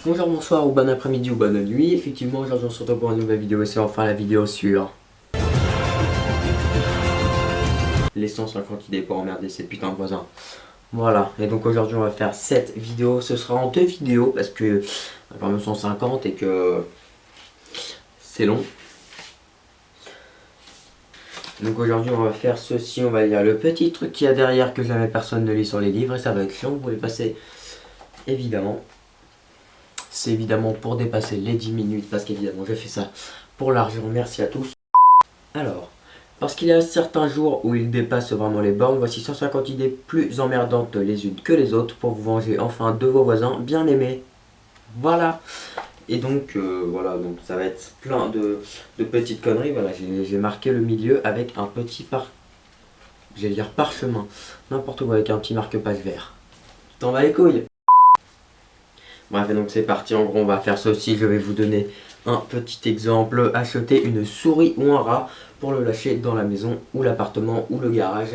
Bonjour, bonsoir ou bon après-midi ou bonne nuit. Effectivement, aujourd'hui on se retrouve pour une nouvelle vidéo et c'est enfin la vidéo sur les 150 idées pour emmerder ces putains de voisins. Voilà, et donc aujourd'hui on va faire cette vidéo. Ce sera en deux vidéos parce que quand même 150 et que c'est long. Donc aujourd'hui on va faire ceci, on va lire le petit truc qu'il y a derrière que jamais personne ne lit sur les livres et ça va être chiant, vous pouvez passer évidemment. C'est évidemment pour dépasser les 10 minutes parce qu'évidemment je fais ça pour l'argent, merci à tous. Alors, parce qu'il y a certains jours où il dépasse vraiment les bornes, voici 150 idées plus emmerdantes les unes que les autres pour vous venger enfin de vos voisins bien aimés. Voilà. Et donc voilà, donc ça va être plein de petites conneries. Voilà, j'ai marqué le milieu avec un petit j'allais dire parchemin, n'importe où avec un petit marque-page vert. T'en vas les couilles. Bref, et donc c'est parti, en gros on va faire ceci, je vais vous donner un petit exemple. Acheter une souris ou un rat pour le lâcher dans la maison ou l'appartement ou le garage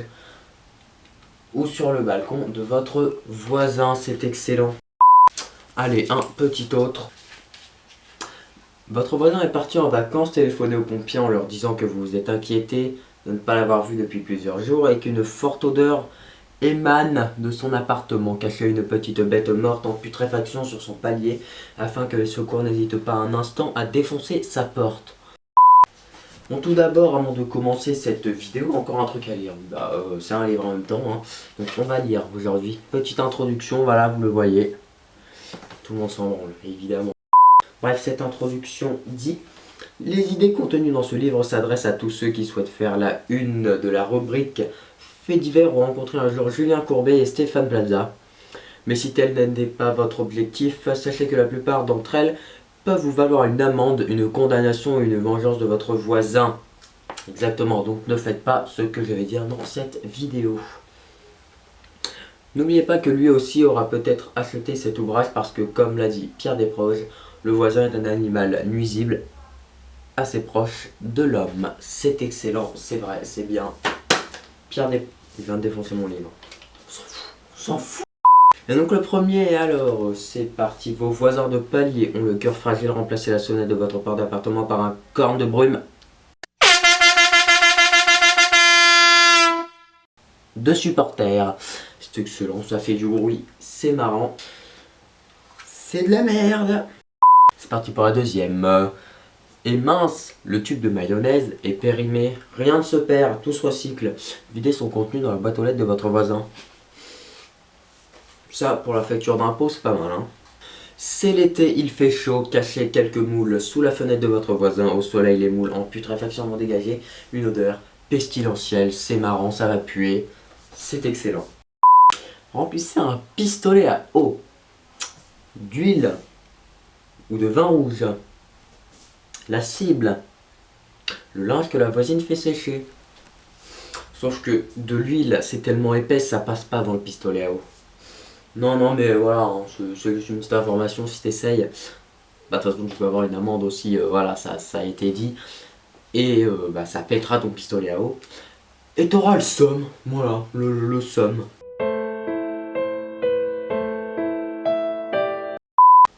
ou sur le balcon de votre voisin, c'est excellent. Allez, un petit autre. Votre voisin est parti en vacances, téléphonez aux pompiers en leur disant que vous vous êtes inquiété de ne pas l'avoir vu depuis plusieurs jours et qu'une forte odeur émane de son appartement. Cachez une petite bête morte en putréfaction sur son palier afin que les secours n'hésitent pas un instant à défoncer sa porte. Bon, tout d'abord, avant de commencer cette vidéo, encore un truc à lire. C'est un livre en même temps, hein. Donc on va lire aujourd'hui. Petite introduction, voilà, vous le voyez. Tout le monde s'en branle, évidemment. Bref, cette introduction dit: les idées contenues dans ce livre s'adressent à tous ceux qui souhaitent faire la une de la rubrique Faits divers ou rencontrer un jour Julien Courbet et Stéphane Plaza. Mais si tel n'est pas votre objectif, sachez que la plupart d'entre elles peuvent vous valoir une amende, une condamnation ou une vengeance de votre voisin. Exactement, donc ne faites pas ce que je vais dire dans cette vidéo. N'oubliez pas que lui aussi aura peut-être acheté cet ouvrage parce que, comme l'a dit Pierre Desproges, le voisin est un animal nuisible assez proche de l'homme. C'est excellent, c'est vrai, c'est bien. Pierre Desproges, il vient de défoncer mon livre. On s'en fout. Et donc le premier, alors, c'est parti. Vos voisins de palier ont le cœur fragile. Remplacez la sonnette de votre porte d'appartement par un corne de brume de supporters. C'est excellent, ça fait du bruit, c'est marrant. C'est de la merde. C'est parti pour la deuxième. Et mince, le tube de mayonnaise est périmé. Rien ne se perd, tout se recycle. Videz son contenu dans la boîte aux lettres de votre voisin. Ça, pour la facture d'impôt, c'est pas mal, hein. C'est l'été, il fait chaud. Cachez quelques moules sous la fenêtre de votre voisin. Au soleil, les moules en putréfaction vont dégager une odeur pestilentielle. C'est marrant, ça va puer. C'est excellent. Remplissez un pistolet à eau, d'huile ou de vin rouge. La cible, le linge que la voisine fait sécher. Sauf que de l'huile, c'est tellement épaisse, ça passe pas dans le pistolet à eau. Non, mais voilà, hein, c'est juste une petite information si t'essayes. Bah, de toute façon, tu peux avoir une amende aussi, voilà, ça a été dit. Et ça pètera ton pistolet à eau. Et t'auras le somme, voilà, le somme.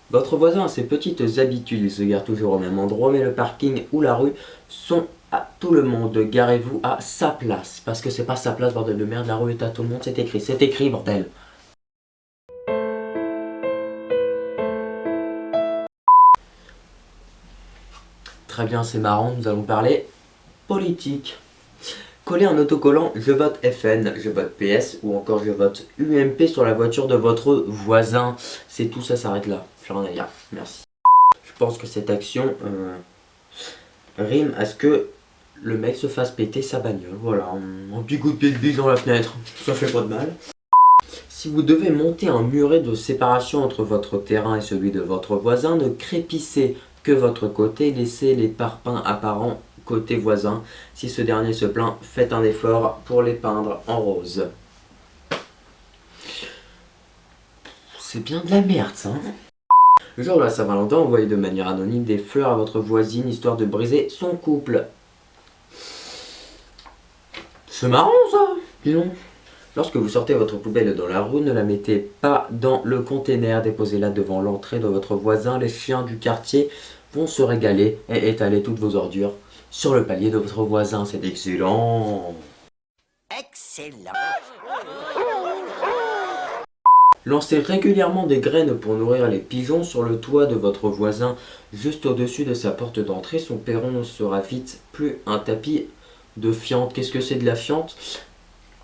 Votre voisin a ses petites habitudes, il se gare toujours au même endroit, mais le parking ou la rue sont à tout le monde. Garez-vous à sa place, parce que c'est pas sa place, bordel de merde, la rue est à tout le monde, c'est écrit, bordel. Très bien, c'est marrant, nous allons parler politique. Collez un autocollant je vote FN, je vote PS ou encore je vote UMP sur la voiture de votre voisin. C'est tout, ça s'arrête là. J'ai rien à dire. Merci. Je pense que cette action rime à ce que le mec se fasse péter sa bagnole. Voilà, un petit coup de pied de biche dans la fenêtre. Ça fait pas de mal. Si vous devez monter un muret de séparation entre votre terrain et celui de votre voisin, ne crépissez que votre côté, laissez les parpaings apparents côté voisin. Si ce dernier se plaint, faites un effort pour les peindre en rose. C'est bien de la merde, ça, hein. Le jour de la Saint-Valentin, envoyez de manière anonyme des fleurs à votre voisine histoire de briser son couple. C'est marrant, ça, dis donc. Lorsque vous sortez votre poubelle dans la rue, ne la mettez pas dans le container, déposez-la devant l'entrée de votre voisin. Les chiens du quartier vont se régaler et étaler toutes vos ordures sur le palier de votre voisin. C'est excellent. Excellent. Lancez régulièrement des graines pour nourrir les pigeons sur le toit de votre voisin, juste au-dessus de sa porte d'entrée. Son perron ne sera vite plus un tapis de fiente. Qu'est-ce que c'est de la fiente?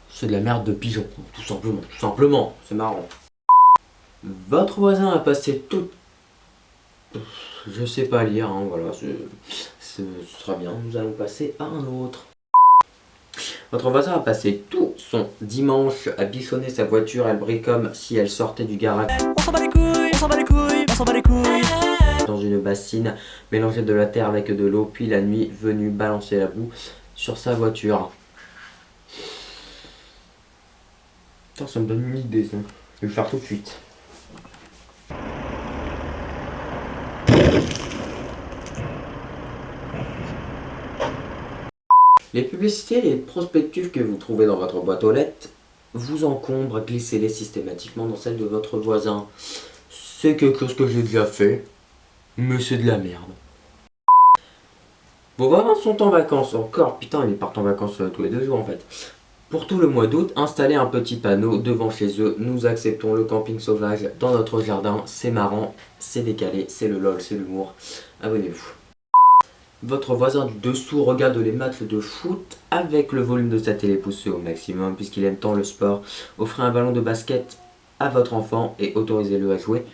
C'est de la merde de pigeon, tout simplement, c'est marrant. Votre voisin a passé tout... Je sais pas lire, hein, voilà, ce sera bien, nous allons passer à un autre. Votre voisin a passé tout son dimanche à bichonner sa voiture, elle brille comme si elle sortait du garage. On s'en bat les couilles, on s'en bat les couilles, on s'en bat les couilles. Dans une bassine, mélanger de la terre avec de l'eau, puis la nuit venue balancer la boue sur sa voiture. Putain, ça me donne une idée, ça. Je vais le faire tout de suite. Les publicités et les prospectus que vous trouvez dans votre boîte aux lettres vous encombrent, glissez-les systématiquement dans celle de votre voisin. C'est quelque chose que j'ai déjà fait, mais c'est de la merde. Vos voisins sont en vacances encore, putain ils partent en vacances tous les 2 jours en fait. Pour tout le mois d'août, installez un petit panneau devant chez eux. Nous acceptons le camping sauvage dans notre jardin. C'est marrant, c'est décalé, c'est le lol, c'est l'humour. Abonnez-vous. Votre voisin du dessous regarde les matchs de foot avec le volume de sa télé poussé au maximum puisqu'il aime tant le sport. Offrez un ballon de basket à votre enfant et autorisez-le à jouer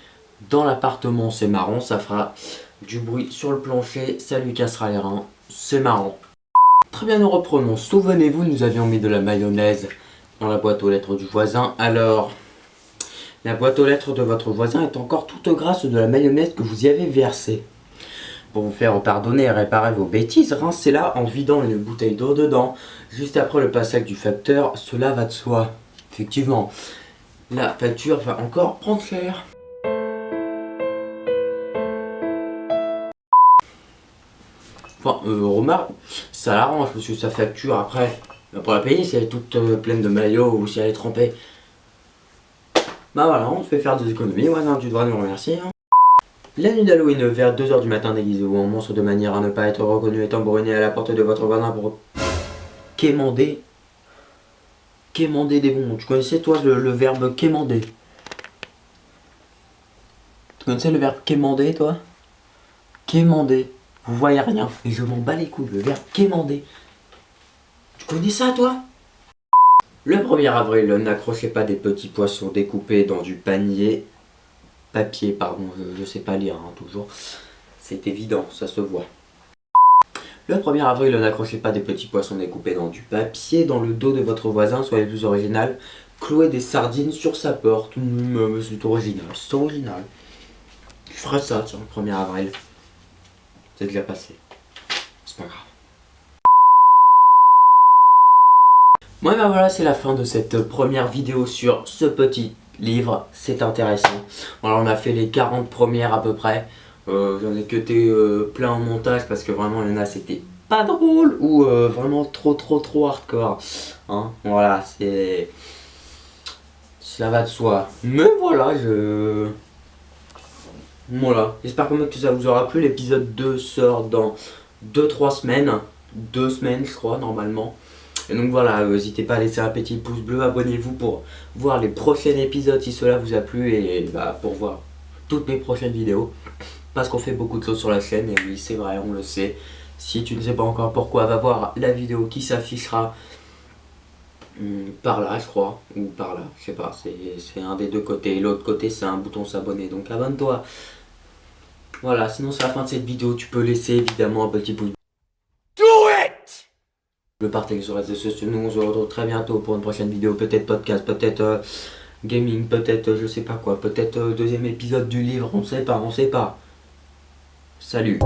dans l'appartement. C'est marrant, ça fera du bruit sur le plancher, ça lui cassera les reins. C'est marrant. Très bien, nous reprenons. Souvenez-vous, nous avions mis de la mayonnaise dans la boîte aux lettres du voisin. Alors, la boîte aux lettres de votre voisin est encore toute grasse de la mayonnaise que vous y avez versée. Pour vous faire pardonner et réparer vos bêtises, rincez-la en vidant une bouteille d'eau dedans. Juste après le passage du facteur, cela va de soi. Effectivement, la facture va encore prendre cher. Enfin, remarque, ça l'arrange parce que sa facture après, pour la payer si elle est toute pleine de maillot ou si elle est trempée. Bah voilà, on te fait faire des économies, ouais non, tu devras nous remercier. Hein. La nuit d'Halloween, vers 2 h du matin, déguisez-vous en monstre de manière à ne pas être reconnu et tambouriner à la porte de votre voisin pour quémander. Quémander des bonbons. Tu connaissais toi le verbe quémander? Tu connaissais le verbe quémander toi? Quémander. Vous voyez rien. Et je m'en bats les couilles, le verbe quémander. Tu connais ça toi? Le 1er avril, n'accrochez pas des petits poissons découpés dans du papier, pardon, je sais pas lire, hein, toujours. C'est évident, ça se voit. Le 1er avril, n'accrochez pas des petits poissons découpés dans du papier dans le dos de votre voisin, soyez plus original. Clouez des sardines sur sa porte. C'est original, c'est original. Je ferai ça, tiens, le 1er avril. C'est déjà passé. C'est pas grave. Bon, ben voilà, c'est la fin de cette première vidéo sur ce petit livre. C'est intéressant. Voilà, on a fait les 40 premières à peu près. J'en ai cuté plein en montage parce que vraiment, il y en a, c'était pas drôle ou vraiment trop hardcore. Hein, voilà, c'est... Ça va de soi. Mais voilà, Voilà, j'espère quand même que ça vous aura plu. L'épisode 2 sort dans 2-3 semaines. 2 semaines, je crois, normalement. Et donc voilà, n'hésitez pas à laisser un petit pouce bleu, abonnez-vous pour voir les prochains épisodes si cela vous a plu et bah, pour voir toutes mes prochaines vidéos. Parce qu'on fait beaucoup de choses sur la chaîne et oui, c'est vrai, on le sait. Si tu ne sais pas encore pourquoi, va voir la vidéo qui s'affichera par là, je crois, ou par là, je sais pas, c'est un des deux côtés. L'autre côté, c'est un bouton s'abonner, donc abonne-toi. Voilà, sinon c'est la fin de cette vidéo, tu peux laisser évidemment un petit pouce. Do it! Le partage sur les réseaux sociaux, nous on se retrouve très bientôt pour une prochaine vidéo, peut-être podcast, peut-être gaming, peut-être je sais pas quoi, peut-être deuxième épisode du livre, on sait pas. Salut.